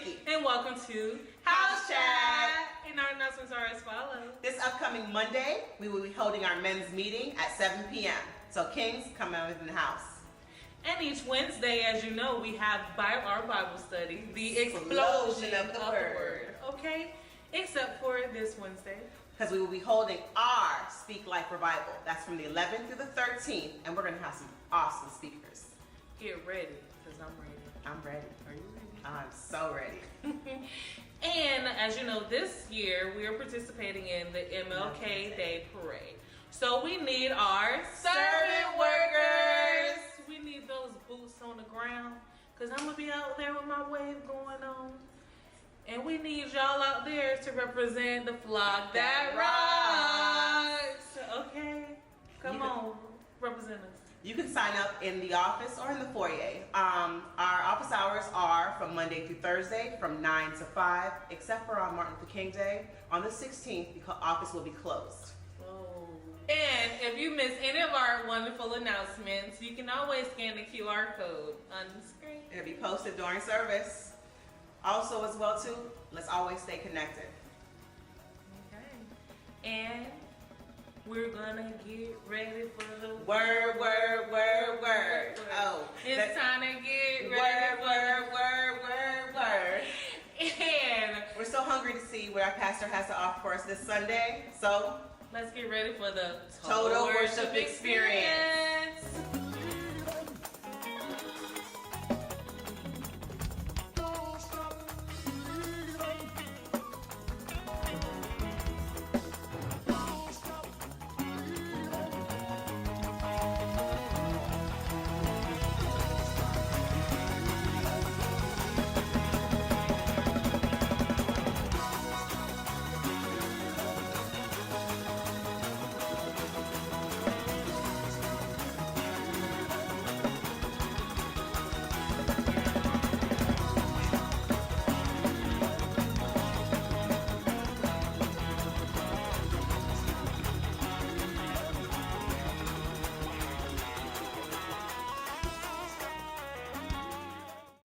Nikki. And welcome to House Chat. And our announcements are as follows. This upcoming Monday, we will be holding our men's meeting at 7 p.m. So Kings, come out in the house. And each Wednesday, as you know, we have our Bible study, the explosion of the word. Okay? Except for this Wednesday. Because we will be holding our Speak Life Revival. That's from the 11th through the 13th, and we're going to have some awesome speakers. Get ready, because I'm ready. I'm ready. Are you ready? I'm so ready. And as you know, this year we are participating in the MLK Day Parade. So we need our servant workers. We need those boots on the ground, because I'm going to be out there with my wave going on. And we need y'all out there to represent the flock that rocks. Okay? Come on, represent us. You can sign up in the office or in the foyer. Our office hours are from Monday through Thursday from 9 to 5, except for on Martin Luther King Day. On the 16th, the office will be closed. Oh. And if you miss any of our wonderful announcements, you can always scan the QR code on the screen. It'll be posted during service. Also, as well, too, let's always stay connected. Okay. And we're gonna get ready for the word. Oh, it's time to get ready. Word. And we're so hungry to see what our pastor has to offer for us this Sunday. So let's get ready for the Total Worship Experience.